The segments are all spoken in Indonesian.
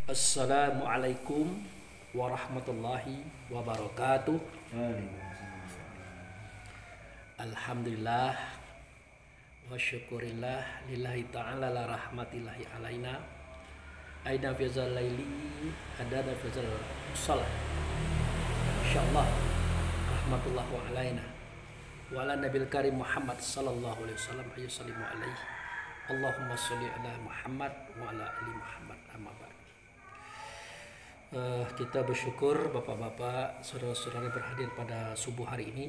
Assalamualaikum warahmatullahi wabarakatuh. Alhamdulillah wa syukurillah lillahi ta'ala la rahmatillahi alaina aina fizal laili adana fizal salat insyaallah rahmatullah wa alaina wa ala nabil karim Muhammad sallallahu alaihi wasallam ayu sallimu alaihi Allahumma sholli ala Muhammad wa ala ali Muhammad amma ba'd. Kita bersyukur bapak-bapak, saudara-saudara berhadir pada subuh hari ini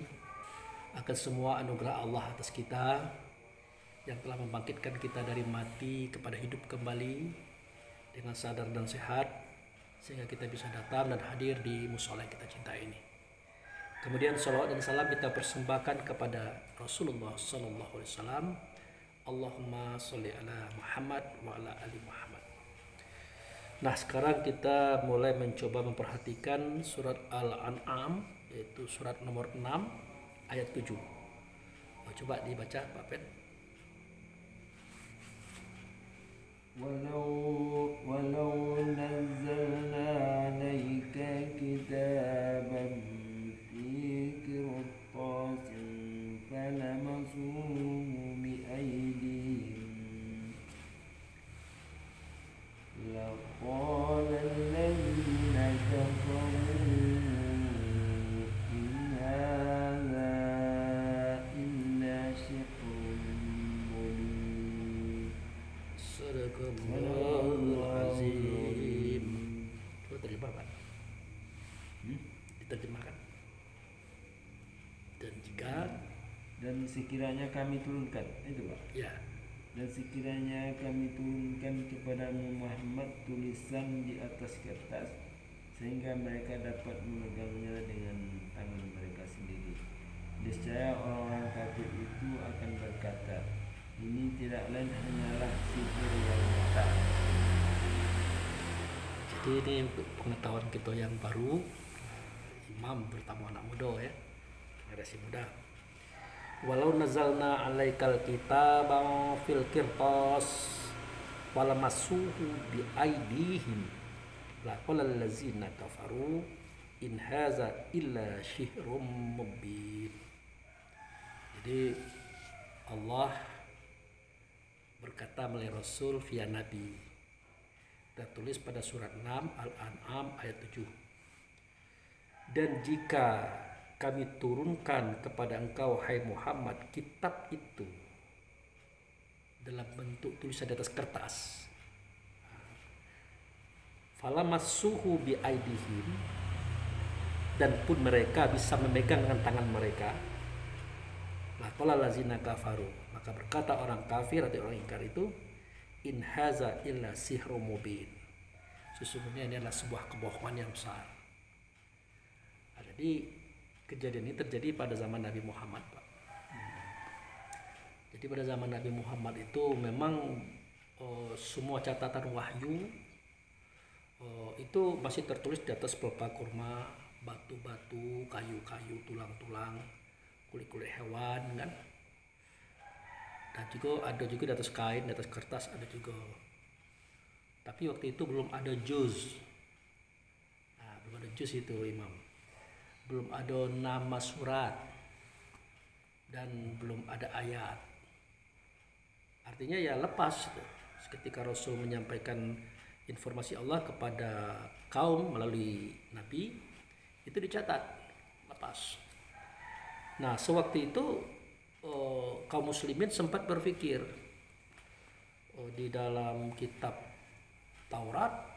akan semua anugerah Allah atas kita yang telah membangkitkan kita dari mati kepada hidup kembali dengan sadar dan sehat sehingga kita bisa datang dan hadir di mushola yang kita cintai ini. Kemudian salawat dan salam kita persembahkan kepada Rasulullah sallallahu alaihi wasallam. Allahumma sholli ala Muhammad wa ala ali Muhammad. Nah, sekarang kita mulai mencoba memperhatikan surat Al-An'am, yaitu surat nomor 6 ayat 7. Coba dibaca Pak Pen. Walau nazzalna 'alaika kitaban fi qirtasin falamasuhu biaydihim لقال الذين كفروا إن هذا إلا سحر مبين. Sadaqallahul azim. Coba terjemah Pak. Diterjemahkan. Dan sekiranya kami turunkan itu Pak. Ya. Dan sekiranya kami turunkan kepadamu Muhammad tulisan di atas kertas sehingga mereka dapat memegangnya dengan tangan mereka sendiri. Niscaya orang-orang kafir itu akan berkata, ini tidak lain hanyalah sihir yang nyata. Jadi ini untuk pengetahuan kita yang baru, imam bertamu anak muda ya, generasi muda. Walau nazalna alaikal kitaba fil qirtas walamassuhu bi aidihim laqala allazina kafaru in haza illa syihrun mubin. Jadi Allah berkata melalui Rasul via Nabi, tertulis pada surat 6 Al-An'am ayat 7. Dan jika kami turunkan kepada engkau hai Muhammad kitab itu dalam bentuk tulisan di atas kertas, falamassuhu bi aidihim, dan pun mereka bisa memegang dengan tangan mereka, laqala lazina kafaru, maka berkata orang kafir atau orang ingkar itu, in haza illa sihrun mubin, sesungguhnya ini adalah sebuah kebohongan yang besar. Jadi kejadian ini terjadi pada zaman Nabi Muhammad, Pak. Jadi pada zaman Nabi Muhammad itu memang semua catatan wahyu itu masih tertulis di atas pelepah kurma, batu-batu, kayu-kayu, tulang-tulang, kulit-kulit hewan, kan? Dan juga ada juga di atas kain, di atas kertas ada juga. Tapi waktu itu belum ada juz. Nah, belum ada juz itu, Imam. Belum ada nama surat dan belum ada ayat. Artinya ya lepas. Ketika Rasul menyampaikan informasi Allah kepada kaum melalui Nabi, itu dicatat lepas. Nah, sewaktu itu kaum muslimin sempat berpikir di dalam kitab Taurat,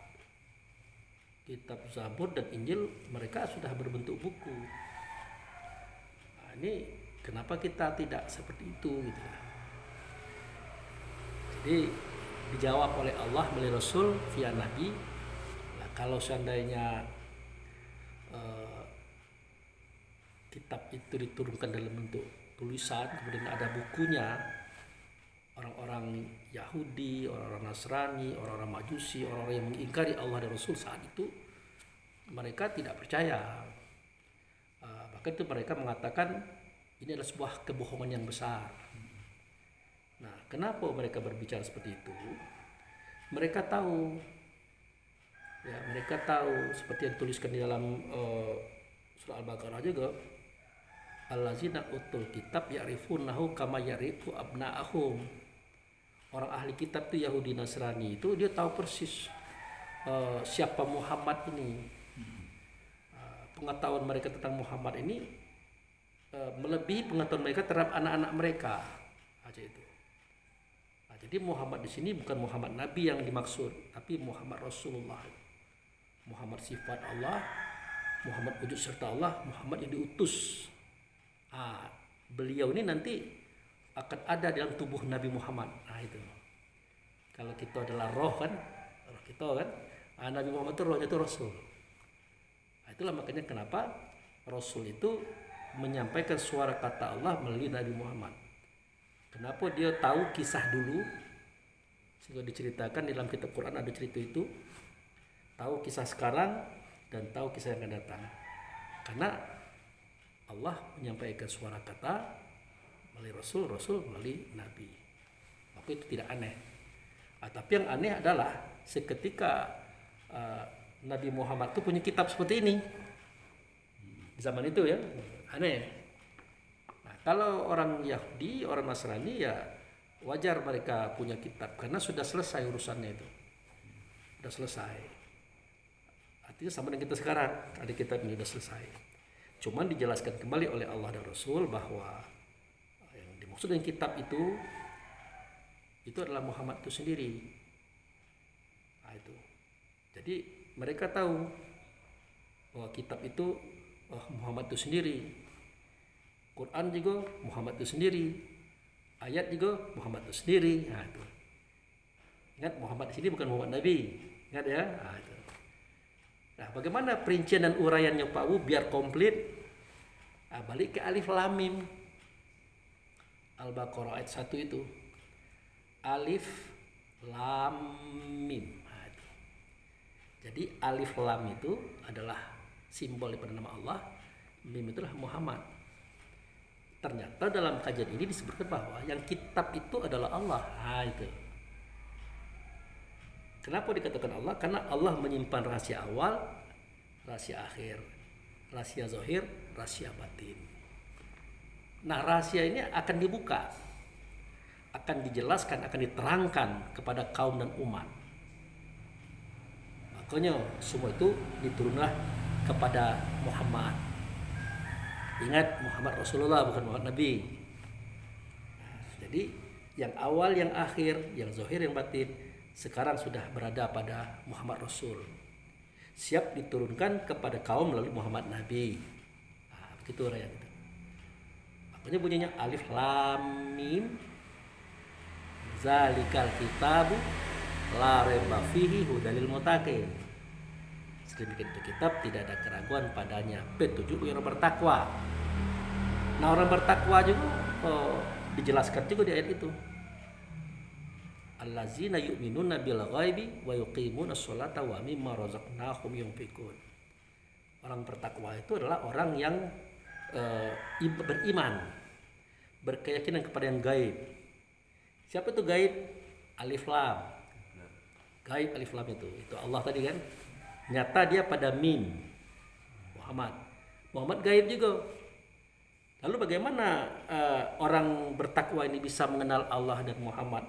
kitab Zabur dan Injil mereka sudah berbentuk buku. Nah, ini kenapa kita tidak seperti itu gitu. Jadi dijawab oleh Allah melalui Rasul via Nabi. Nah, kalau seandainya kitab itu diturunkan dalam bentuk tulisan, kemudian ada bukunya, orang-orang Yahudi, orang-orang Nasrani, orang-orang Majusi, orang-orang yang mengingkari Allah dan Rasul saat itu, mereka tidak percaya. Bahkan itu mereka mengatakan ini adalah sebuah kebohongan yang besar. Nah, kenapa mereka berbicara seperti itu? Mereka tahu Ya, mereka tahu seperti yang dituliskan di dalam surah Al-Baqarah juga, allazina utul kitab ya'rifunahu kama ya'rifu abna'ahum. Orang ahli kitab itu Yahudi Nasrani itu dia tahu persis siapa Muhammad ini. Pengetahuan mereka tentang Muhammad ini melebihi pengetahuan mereka terhadap anak-anak mereka aja itu. Nah, jadi Muhammad di sini bukan Muhammad Nabi yang dimaksud, tapi Muhammad Rasulullah. Muhammad sifat Allah, Muhammad wujud serta Allah, Muhammad yang diutus. Beliau ini nanti akan ada dalam tubuh Nabi Muhammad. Nah itu. Kalau kita adalah roh kan, roh kita kan, Nabi Muhammad itu rohnya itu Rasul. Nah, itulah makanya kenapa Rasul itu menyampaikan suara kata Allah melalui Nabi Muhammad. Kenapa dia tahu kisah dulu, sehingga diceritakan di dalam kitab Quran ada cerita itu, tahu kisah sekarang dan tahu kisah yang akan datang. Karena Allah menyampaikan suara kata melalui Rasul, Rasul melalui Nabi. Maka itu tidak aneh. Tapi yang aneh adalah seketika Nabi Muhammad itu punya kitab seperti ini di zaman itu ya, aneh. Nah, kalau orang Yahudi, orang Nasrani ya wajar mereka punya kitab karena sudah selesai urusannya itu, sudah selesai. Artinya sama dengan kita sekarang, ada kitab ini sudah selesai. Cuman dijelaskan kembali oleh Allah dan Rasul bahwa yang dimaksud dengan kitab itu adalah Muhammad itu sendiri. Nah, itu. Jadi mereka tahu bahwa kitab itu Muhammad itu sendiri. Quran juga Muhammad itu sendiri. Ayat juga Muhammad itu sendiri. Nah, itu. Ingat Muhammad di sini bukan Muhammad Nabi. Ingat ya? Nah, itu. Nah, bagaimana perincian dan uraiannya Pak Wu biar komplit? Balik ke alif lam mim. Al-Baqarah ayat 1 itu. Alif lam mim. Nah, itu. Jadi alif lam itu adalah simbol daripada nama Allah. Mim itulah Muhammad. Ternyata dalam kajian ini disebutkan bahwa yang kitab itu adalah Allah. Nah, itu. Kenapa dikatakan Allah? Karena Allah menyimpan rahasia awal, rahasia akhir, rahasia zahir, rahasia batin. Nah, rahasia ini akan dibuka, akan dijelaskan, akan diterangkan kepada kaum dan umat. Makanya semua itu diturunlah kepada Muhammad. Ingat, Muhammad Rasulullah bukan Muhammad Nabi. Jadi yang awal, yang akhir, yang zahir, yang batin sekarang sudah berada pada Muhammad Rasul, siap diturunkan kepada kaum melalui Muhammad Nabi. Nah, begitu rakyat itu. Makanya bunyinya alif lam mim zalikal kitabu la raiba fihi hudalil muttaqin. Sedemikian itu kitab tidak ada keraguan padanya, petunjuk bagi orang bertakwa. Nah, orang bertakwa juga dijelaskan juga di ayat itu. Allazina yu'minuna bil ghaibi wa yuqimuna sholata wa mimma razaqnahum yunfiqun. Orang bertakwa itu adalah orang yang beriman, berkeyakinan kepada yang gaib. Siapa itu gaib? Alif lam. Gaib alif lam itu Allah tadi kan. Nyata dia pada mim. Muhammad gaib juga. Lalu bagaimana orang bertakwa ini bisa mengenal Allah dan Muhammad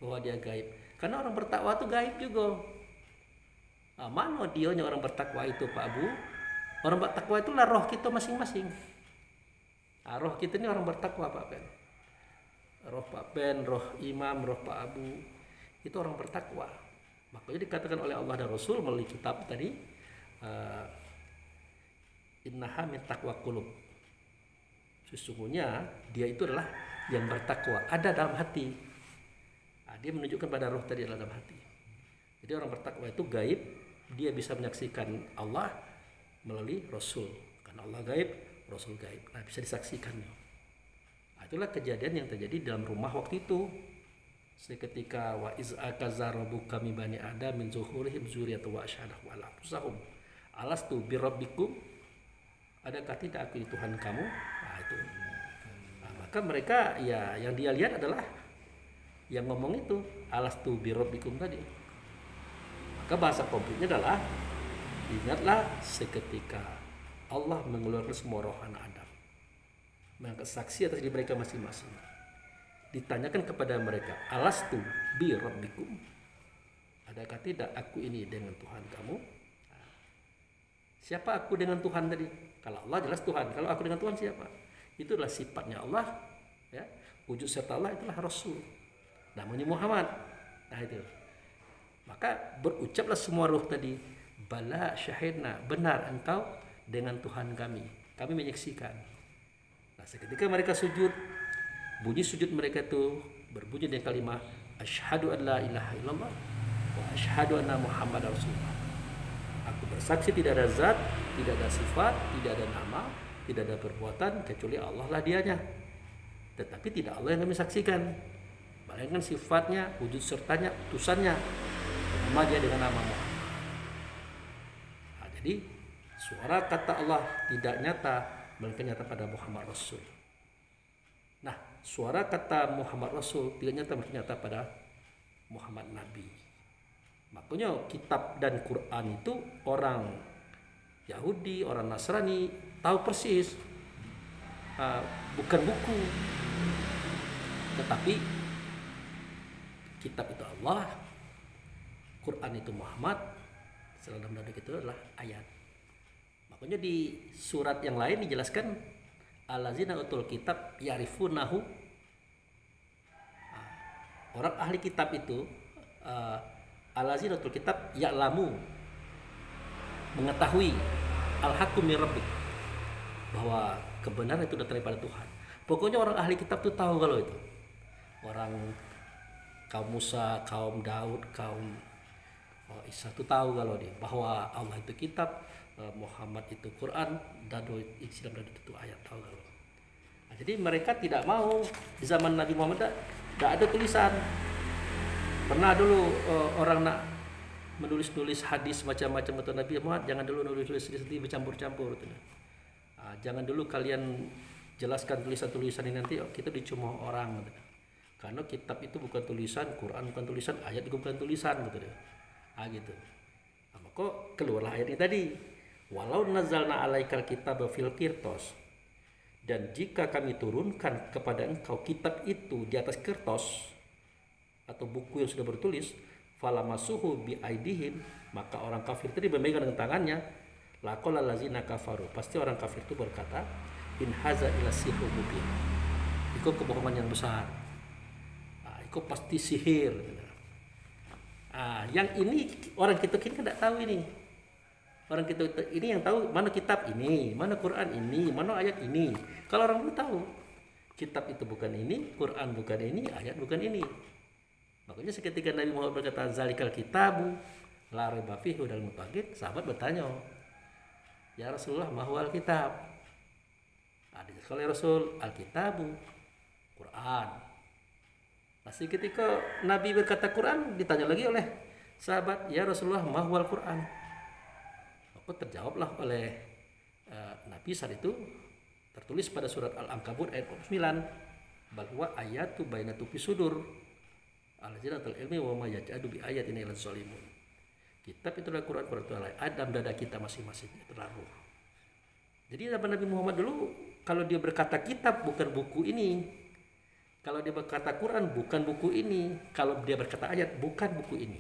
bahwa dia gaib? Karena orang bertakwa itu gaib juga. Mana dionya orang bertakwa itu Pak Abu? Orang bertakwa itulah roh kita masing-masing. Roh kita ini orang bertakwa Pak Ben. Roh Pak Ben, roh Imam, roh Pak Abu itu orang bertakwa. Makanya dikatakan oleh Allah dan Rasul melalui kitab tadi, innaha min taqwa qulub. Sesungguhnya dia itu adalah yang bertakwa, ada dalam hati. Dia menunjukkan pada roh tadi adalah dalam hati. Jadi orang bertakwa itu gaib, dia bisa menyaksikan Allah melalui Rasul. Karena Allah gaib, Rasul gaib. Nah, bisa disaksikannya. Nah, itulah kejadian yang terjadi dalam rumah waktu itu. Seketika wa iz akaza rabbuka min bani adam min zuhurihim dzurriyyatan wa asyhadahum ala anfusihim alastu birabbikum, adakah tidak aku Tuhan kamu? Nah, itu. Nah, maka mereka ya yang dia lihat adalah yang ngomong itu alastu birabbikum tadi. Maka Maka bahasa konkretnya adalah ingatlah seketika Allah mengeluarkan semua roh anak Adam, mengangkat saksi atas diri mereka masing-masing. Ditanyakan kepada mereka, alastu bi rabbikum, adakah tidak aku ini dengan Tuhan kamu? Siapa aku dengan Tuhan tadi? Kalau Allah jelas Tuhan, kalau aku dengan Tuhan siapa? Itu adalah sifatnya Allah, ya. Wujud serta Allah itulah Rasul, namanya Muhammad. Nah itu, maka berucaplah semua ruh tadi, bala syahidna, benar engkau dengan Tuhan kami menyaksikan. Nah seketika mereka sujud, bunyi sujud mereka itu berbunyi dengan kalimat asyhadu an la ilaha illallah wa asyhadu anna muhammadar rasulullah. Aku bersaksi tidak ada zat, tidak ada sifat, tidak ada nama, tidak ada perbuatan kecuali Allah lah dianya. Tetapi tidak Allah yang kami saksikan, melainkan sifatnya, wujud sertanya, utusannya, nama dia dengan nama Muhammad. Nah, jadi suara kata Allah tidak nyata, melainkan nyata pada Muhammad Rasul. Nah, suara kata Muhammad Rasul tidak nyata, melainkan nyata pada Muhammad Nabi. Makanya kitab dan Quran itu orang Yahudi, orang Nasrani tahu persis, bukan buku, tetapi kitab itu Allah, Quran itu Muhammad, dalam dada itu adalah ayat. Makanya di surat yang lain dijelaskan allazina utul kitab ya'rifunahu, orang ahli kitab itu allazina utul kitab ya'lamu, mengetahui al-haqqu min rabbik, bahwa kebenaran itu datang daripada Tuhan. Pokoknya orang ahli kitab itu tahu kalau itu. Orang kaum Musa, kaum Daud, kaum Isa itu tahu kalau dia bahwa Allah itu kitab, Muhammad itu Quran, dan Islam dan itu ayat, tahu kalau. Nah, jadi mereka tidak mau di zaman Nabi Muhammad tidak ada tulisan. Pernah dulu orang nak menulis hadis macam-macam untuk Nabi Muhammad, jangan dulu nulis sendiri bercampur-campur. Jangan dulu kalian jelaskan tulisan-tulisan ini, nanti kita dicemooh orang. Karena kitab itu bukan tulisan, Quran bukan tulisan, ayat itu bukan tulisan gitu. Gitu. Nah, maka keluarlah ayat ini tadi. Walau nazalna alaikal kitaba fil qirtos, dan jika kami turunkan kepada engkau kitab itu di atas kertas atau buku yang sudah bertulis, falamasuhu bi aidihim, maka orang kafir tadi memegang dengan tangannya, laqala allazina kafaru, pasti orang kafir itu berkata, in haza illa sihrun mubin, itu kebohongan yang besar. Itu pasti sihir. Yang ini orang kita kini kan tidak tahu ini. Orang kita ini yang tahu mana kitab ini, mana Quran ini, mana ayat ini. Kalau orang belum tahu, kitab itu bukan ini, Quran bukan ini, ayat bukan ini. Makanya seketika Nabi Muhammad berkata zalikal kitabu la raiba fihi hudal muttaqin, sahabat bertanya, ya Rasulullah, ma huwal kitab? Kalau Rasul al-kitabu Quran. Masih ketika Nabi berkata Quran, ditanya lagi oleh sahabat, ya Rasulullah, ma huwal Quran? Maka terjawablah oleh Nabi saat itu, tertulis pada surat Al-Ankabut ayat 9, bahwa ayatu bainatu fi sudur al-jinatul ilmi wa ma yaj'adu bi ayatina ilal zalimun. Kitab itu adalah Quran, Quran itu adalah Adam dada kita masing-masing, itu ruh. Jadi Nabi Muhammad dulu kalau dia berkata kitab bukan buku ini, kalau dia berkata Quran bukan buku ini, kalau dia berkata ayat bukan buku ini.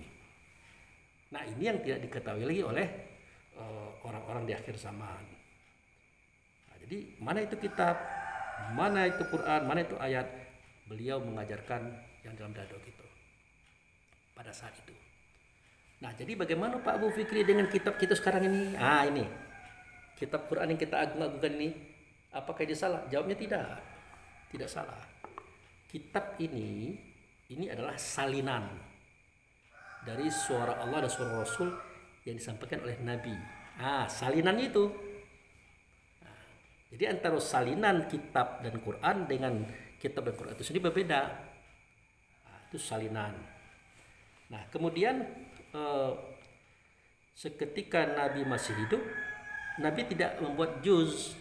Nah ini yang tidak diketahui lagi oleh orang-orang di akhir zaman. Nah, jadi mana itu kitab, mana itu Quran, mana itu ayat, beliau mengajarkan yang dalam dada kita pada saat itu. Nah jadi bagaimana Pak Abu Fikri dengan kitab kita sekarang ini? Ini kitab Quran yang kita agung-agungkan ini, apakah dia salah? Jawabnya tidak salah. Kitab ini adalah salinan dari suara Allah dan suara Rasul yang disampaikan oleh Nabi. Salinan itu. Jadi antara salinan kitab dan Quran dengan kitab dan Quran itu sendiri berbeda. Itu salinan. Nah kemudian seketika Nabi masih hidup, Nabi tidak membuat juz.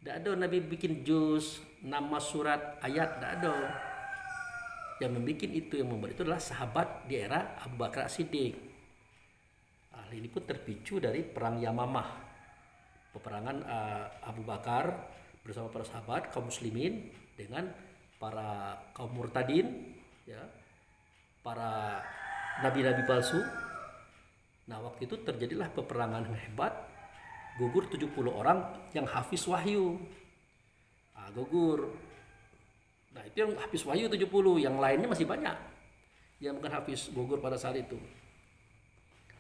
Tidak ada Nabi bikin juz, nama surat, ayat, tidak ada. Yang membuat itu, yang membuat itu adalah sahabat di era Abu Bakar As-Siddiq. hal ini pun terpicu dari perang Yamamah, peperangan Abu Bakar bersama para sahabat kaum muslimin dengan para kaum murtadin, ya, para nabi-nabi palsu. Nah, waktu itu terjadilah peperangan yang hebat, gugur 70 orang yang hafiz wahyu. Gugur. Nah, itu yang hafiz wahyu 70, yang lainnya masih banyak yang bukan hafiz, gugur pada saat itu.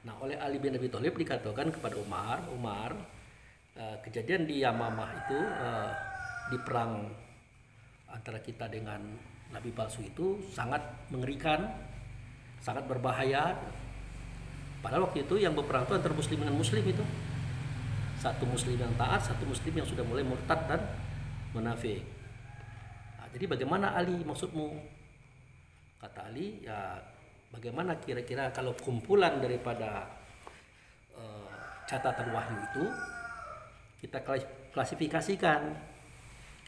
Nah, oleh Ali bin Abi Thalib dikatakan kepada Umar, kejadian di Yamamah itu, di perang antara kita dengan nabi palsu itu sangat mengerikan, sangat berbahaya. Padahal waktu itu yang berperang itu antara muslim dengan muslim itu. Satu muslim yang taat, satu muslim yang sudah mulai murtad dan munafik. Nah, jadi bagaimana Ali maksudmu? Kata Ali, ya bagaimana kira-kira kalau kumpulan daripada catatan wahyu itu kita klasifikasikan,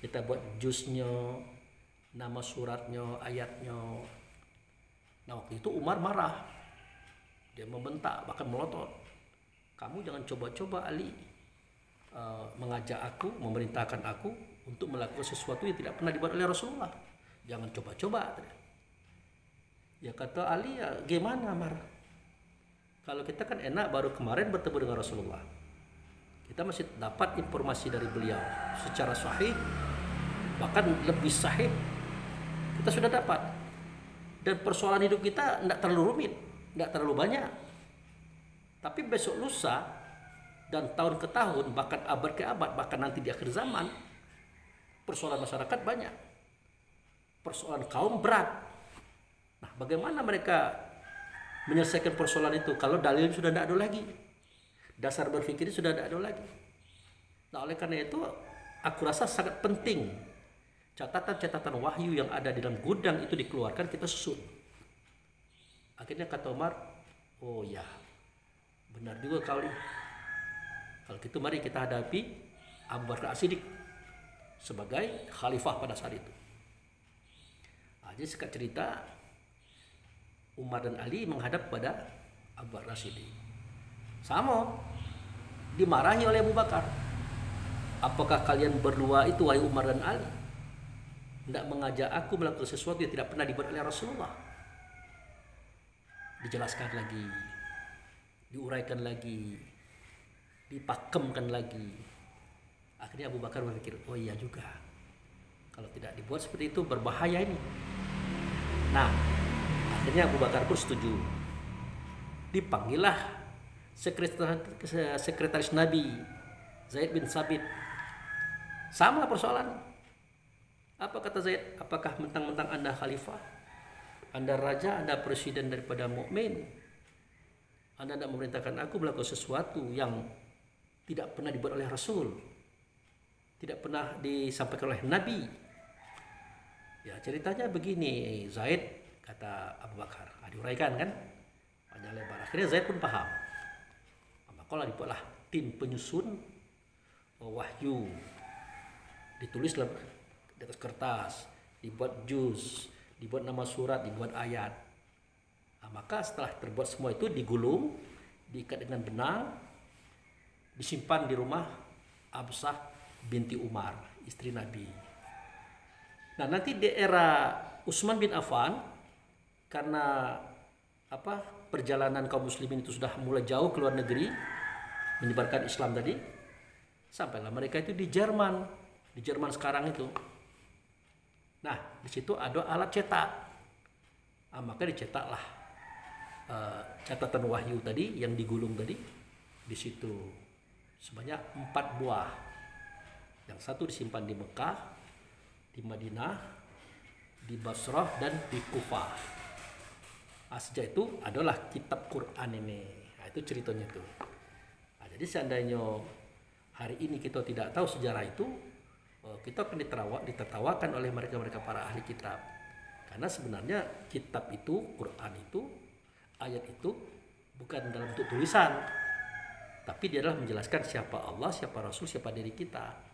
kita buat juznya, nama suratnya, ayatnya. Nah, waktu itu Umar marah, dia membentak bahkan melotot, kamu jangan coba-coba Ali mengajak aku, memerintahkan aku untuk melakukan sesuatu yang tidak pernah dibuat oleh Rasulullah. Jangan coba-coba. Ya kata Ali, ya gimana Mar? Kalau kita kan enak baru kemarin bertemu dengan Rasulullah, kita masih dapat informasi dari beliau secara sahih, bahkan lebih sahih kita sudah dapat. Dan persoalan hidup kita tidak terlalu rumit, tidak terlalu banyak. Tapi besok lusa dan tahun ke tahun, bahkan abad ke abad, bahkan nanti di akhir zaman, persoalan masyarakat banyak, persoalan kaum berat. Nah, bagaimana mereka menyelesaikan persoalan itu kalau dalil sudah tidak ada lagi, dasar berpikir sudah tidak ada lagi. Nah, oleh karena itu aku rasa sangat penting catatan-catatan wahyu yang ada di dalam gudang itu dikeluarkan, kita susun. Akhirnya kata Umar, oh ya benar juga kali, kalau gitu mari kita hadapi Abu Bakar As-Siddiq sebagai khalifah pada saat itu. Nah, jadi singkat cerita, Umar dan Ali menghadap pada Abu Bakar As-Siddiq. Sama, dimarahi oleh Abu Bakar. Apakah kalian berdua itu, wahai Umar dan Ali, tidak mengajak aku melakukan sesuatu yang tidak pernah dibuat oleh Rasulullah? Dijelaskan lagi, diuraikan lagi, dipakemkan lagi. Akhirnya Abu Bakar berpikir, oh iya juga, kalau tidak dibuat seperti itu berbahaya ini. Nah, akhirnya Abu Bakar pun setuju. Dipanggillah sekretaris Nabi Zaid bin Sabit. Sama persoalan. Apa kata Zaid? Apakah mentang-mentang Anda khalifah, Anda raja, Anda presiden daripada mukmin, Anda tidak memerintahkan aku melakukan sesuatu yang tidak pernah dibuat oleh Rasul, tidak pernah disampaikan oleh Nabi? Ya, ceritanya begini, Zaid, kata Abu Bakar. Diuraikan kan panjang lebar. Akhirnya Zaid pun paham. Maka dibuatlah tim penyusun wahyu, ditulis di atas kertas, dibuat juz, dibuat nama surat, dibuat ayat. Nah, maka setelah terbuat semua itu digulung, diikat dengan benang, disimpan di rumah Absah binti Umar, istri Nabi. Nah, nanti di era Utsman bin Affan, karena perjalanan kaum muslimin itu sudah mulai jauh ke luar negeri menyebarkan Islam tadi, sampailah mereka itu di Jerman sekarang itu. Nah, di situ ada alat cetak. Nah, maka dicetaklah catatan wahyu tadi yang digulung tadi di situ sebanyak 4 buah. Yang satu disimpan di Mekah, di Madinah, di Basrah, dan di Kufah. Nah, sejak itu adalah kitab Quran ini. Nah, itu ceritanya tuh. Nah, jadi seandainya hari ini kita tidak tahu sejarah itu, kita akan ditertawakan oleh mereka para ahli kitab. Karena sebenarnya kitab itu, Quran itu, ayat itu bukan dalam bentuk tulisan, tapi dia adalah menjelaskan siapa Allah, siapa Rasul, siapa diri kita.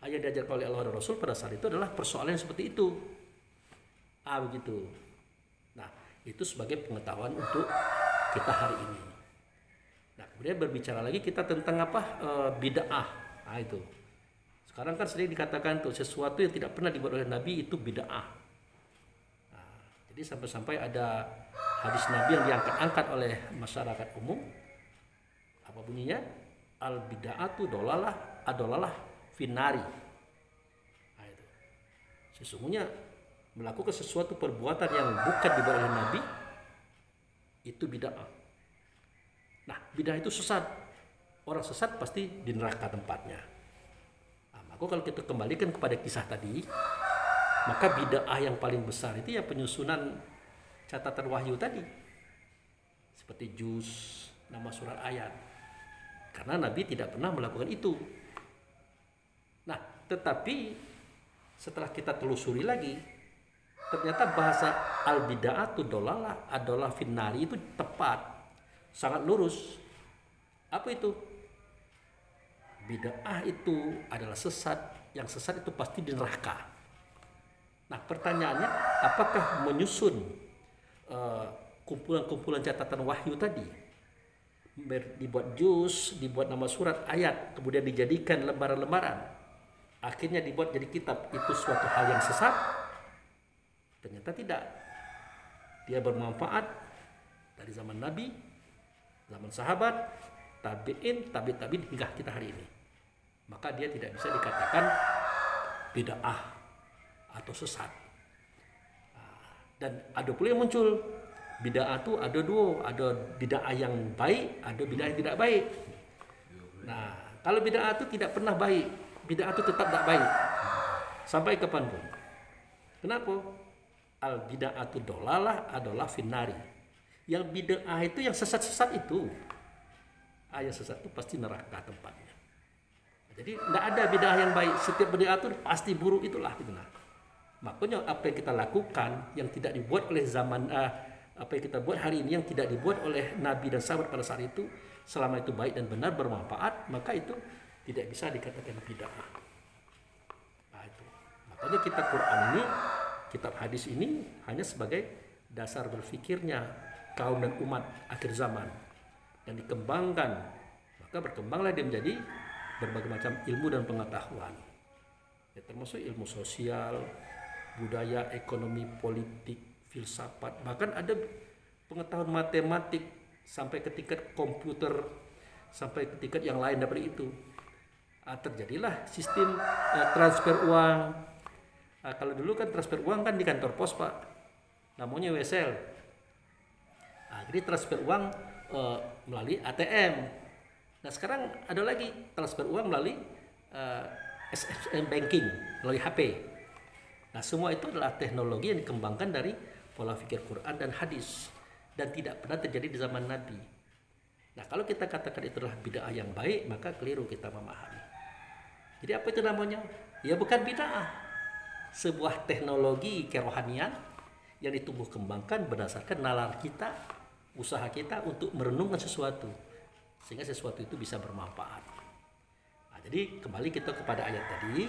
Ayat diajarkan oleh Allah dan Rasul pada saat itu adalah persoalan yang seperti itu. Begitu. Nah, itu sebagai pengetahuan untuk kita hari ini. Kemudian berbicara lagi kita tentang apa? Bid'ah. Nah, itu. Sekarang kan sering dikatakan tuh sesuatu yang tidak pernah dibuat oleh Nabi itu bid'ah. Nah, jadi sampai-sampai ada hadis Nabi yang diangkat-angkat oleh masyarakat umum. Apa bunyinya? Al bid'atu dolalah finari. Nah, itu. Sesungguhnya melakukan sesuatu perbuatan yang bukan dibuat oleh Nabi itu bid'ah. Nah, bid'ah itu sesat. Orang sesat pasti di neraka tempatnya. Nah, maka kalau kita kembalikan kepada kisah tadi, maka bid'ah yang paling besar itu ya penyusunan catatan wahyu tadi. Seperti juz, nama surat ayat. Karena Nabi tidak pernah melakukan itu. Nah, tetapi setelah kita telusuri lagi, ternyata bahasa al-bid'atu dolalah adalah finnari itu tepat. Sangat lurus. Apa itu? Bid'ah itu adalah sesat. Yang sesat itu pasti di neraka. Nah, pertanyaannya, apakah menyusun kumpulan-kumpulan catatan wahyu tadi, dibuat juz, dibuat nama surat ayat, kemudian dijadikan lembaran-lembaran, akhirnya dibuat jadi kitab, itu suatu hal yang sesat? Ternyata tidak. Dia bermanfaat dari zaman Nabi, zaman sahabat, tabi'in, tabi'in hingga kita hari ini. Maka dia tidak bisa dikatakan bid'ah atau sesat. Dan ada pula yang muncul bid'ah itu ada dua, ada bid'ah yang baik, ada bid'ah yang tidak baik. Nah, kalau bid'ah itu tidak pernah baik, bid'ah itu tetap tidak baik sampai kapanpun. Kenapa? Al bid'atu dolalah adalah finari. Yang bid'ah itu yang sesat-sesat itu. Yang sesat itu pasti neraka tempatnya. Jadi tidak ada bid'ah yang baik. Setiap bid'ah itu pasti buruk itulah. Gitu. Nah, makanya apa yang kita lakukan yang tidak dibuat oleh zaman apa yang kita buat hari ini yang tidak dibuat oleh Nabi dan sahabat pada saat itu, selama itu baik dan benar bermanfaat, maka itu tidak bisa dikatakan bid'ah. Nah, itu. Makanya kitab Quran ini, kitab hadis ini hanya sebagai dasar berfikirnya kaum dan umat akhir zaman yang dikembangkan, maka berkembanglah dia menjadi berbagai macam ilmu dan pengetahuan, ya, termasuk ilmu sosial, budaya, ekonomi, politik, filsafat, bahkan ada pengetahuan matematik sampai ke tingkat komputer, sampai ke tingkat yang lain dari itu. Terjadilah sistem transfer uang. Kalau dulu kan transfer uang kan di kantor pos, Pak, namanya wesel. Jadi transfer uang melalui ATM. Nah, sekarang ada lagi transfer uang melalui SSM banking, melalui HP. Nah, semua itu adalah teknologi yang dikembangkan dari pola pikir Quran dan hadis dan tidak pernah terjadi di zaman Nabi. Nah, kalau kita katakan itu adalah bid'ah yang baik, maka keliru kita memahami. Jadi apa itu namanya? Ya bukan bid'ah. Sebuah teknologi kerohanian yang ditumbuh kembangkan berdasarkan nalar kita, usaha kita untuk merenungkan sesuatu sehingga sesuatu itu bisa bermanfaat. Nah, jadi kembali kita kepada ayat tadi,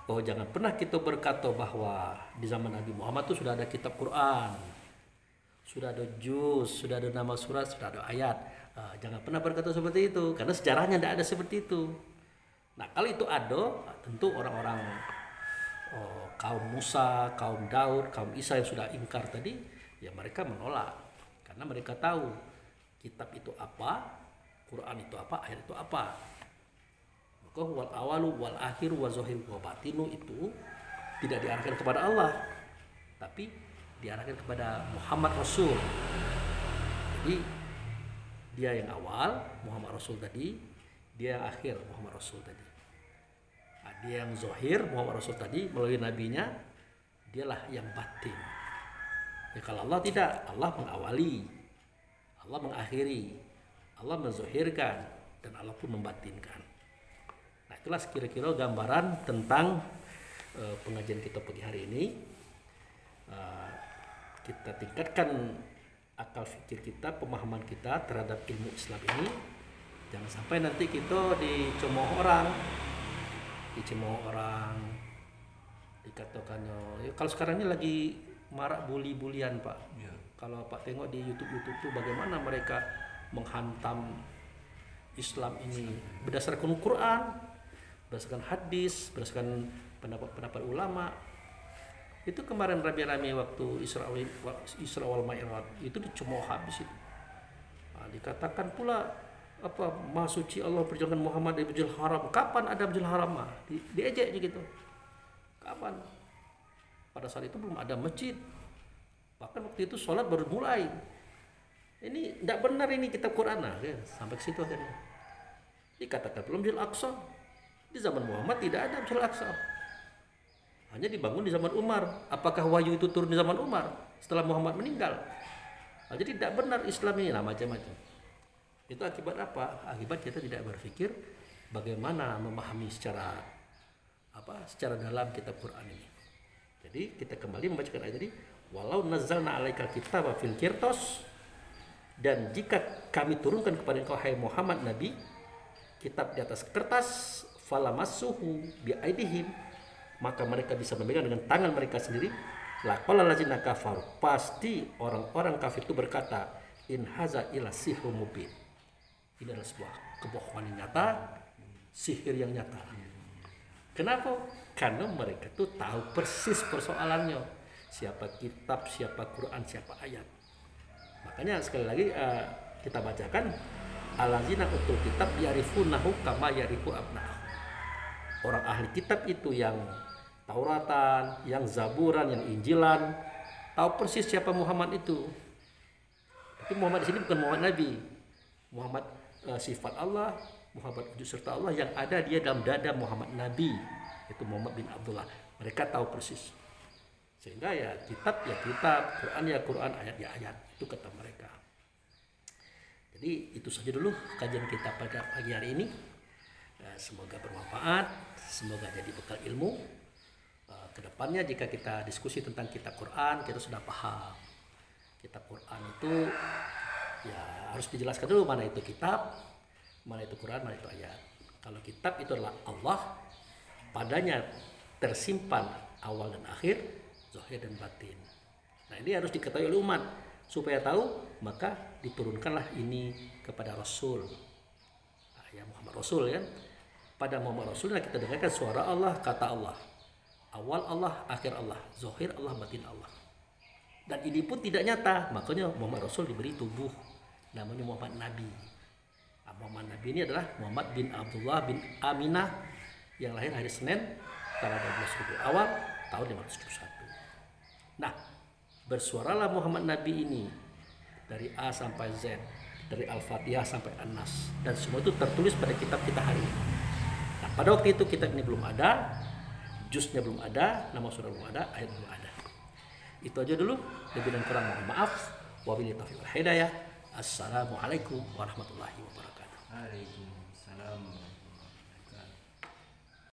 bahwa jangan pernah kita berkata bahwa di zaman Nabi Muhammad itu sudah ada kitab Quran, sudah ada juz, sudah ada nama surat, sudah ada ayat. Jangan pernah berkata seperti itu karena sejarahnya tidak ada seperti itu. Nah, kalau itu ada, tentu orang-orang kaum Musa, kaum Daud, kaum Isa yang sudah ingkar tadi, ya mereka menolak. Karena mereka tahu kitab itu apa, Quran itu apa, ayat itu apa. Maka wal awalu wal akhiru wa zahir wa batinu itu tidak diarahkan kepada Allah, tapi diarahkan kepada Muhammad Rasul. Jadi dia yang awal, Muhammad Rasul tadi, dia yang akhir, Muhammad Rasul tadi. Nah, dia yang zahir, Muhammad Rasul tadi melalui nabinya, dialah yang batin. Ya, kalau Allah tidak, Allah mengawali, Allah mengakhiri, Allah menzahirkan, dan Allah pun membatinkan. Nah, itulah kira-kira gambaran tentang pengajian kita pagi hari ini. Kita tingkatkan akal fikir kita, pemahaman kita terhadap ilmu Islam ini. Jangan sampai nanti kita dicemooh orang, dikatakan ya, kalau sekarang ini lagi marak bully-bulian, Pak. Ya. Kalau Pak tengok di YouTube tuh bagaimana mereka menghantam Islam ini berdasarkan Quran, berdasarkan hadis, berdasarkan pendapat ulama. Itu kemarin rame-rame waktu Isra wal Mi'raj itu dicemooh habis itu. Nah, dikatakan pula apa Maha Suci Allah perjalanan Muhammad dari Masjidil Haram. Kapan ada Masjidil Haram mah? Diejek gitu. Kapan? Pada saat itu belum ada masjid. Bahkan waktu itu sholat baru mulai. Ini tidak benar ini kitab Quran. Nah, ya, sampai ke situ akhirnya. Dikatakan belum Masjidil Aqsa. Di zaman Muhammad tidak ada Masjidil Aqsa. Hanya dibangun di zaman Umar. Apakah wahyu itu turun di zaman Umar setelah Muhammad meninggal? Nah, jadi tidak benar Islam ini, nah macam-macam. Itu akibat apa? Akibat kita tidak berpikir bagaimana memahami secara dalam kitab Quran ini. Jadi kita kembali membacakan ayat tadi, walau nazzalna alaikal kitaba fil qirtos, dan jika kami turunkan kepada engkau hai Muhammad Nabi kitab di atas kertas, falamassuhu biaidihim, maka mereka bisa memegang dengan tangan mereka sendiri. Laqala lazina kafar, pasti orang-orang kafir itu berkata, in haza illa sihrun mubin. Ini adalah sebuah kebohongan yang nyata, sihir yang nyata. Kenapa? Karena mereka itu tahu persis persoalannya. Siapa kitab, siapa Quran, siapa ayat. Makanya sekali lagi kita bacakan, allazina utul kitab ya'rifunahu kama ya'rifu abna'ahum. Orang ahli kitab itu yang Tauratan, yang Zaburan, yang Injilan, tahu persis siapa Muhammad itu. Tapi Muhammad di sini bukan Muhammad Nabi. Muhammad sifat Allah, Muhammad wujud serta Allah yang ada dia dalam dada Muhammad Nabi, itu Muhammad bin Abdullah. Mereka tahu persis. Sehingga ya kitab, Quran ya Quran, ayat ya ayat. Itu kata mereka. Jadi itu saja dulu kajian kita pada pagi hari ini. Semoga bermanfaat, semoga jadi bekal ilmu. Kedepannya jika kita diskusi tentang kitab Quran, kita sudah paham kitab Quran itu ya harus dijelaskan dulu mana itu kitab, mana itu Quran, mana itu ayat. Kalau kitab itu adalah Allah, padanya tersimpan awal dan akhir, zahir dan batin. Nah ini harus diketahui oleh umat supaya tahu, maka diturunkanlah ini kepada Rasul. Nah, ya Muhammad Rasul kan. Pada Muhammad Rasul kita dengarkan suara Allah, kata Allah. Awal Allah, akhir Allah, zahir Allah, batin Allah. Dan ini pun tidak nyata, makanya Muhammad Rasul diberi tubuh namanya Muhammad Nabi. Muhammad Nabi ini adalah Muhammad bin Abdullah bin Aminah yang lahir hari Senin tanggal 12 Rabiul Awal tahun 571. Nah, bersuaralah Muhammad Nabi ini dari A sampai Z, dari Al-Fatihah sampai An-Nas, dan semua itu tertulis pada kitab kita hari ini. Nah, pada waktu itu kitab ini belum ada, jusnya belum ada, nama surah belum ada, ayat belum ada. Itu aja dulu, lebih dan kurang mohon maaf. Wabillahi taufiq wal hidayah. Assalamualaikum warahmatullahi wabarakatuh. Waalaikumsalam.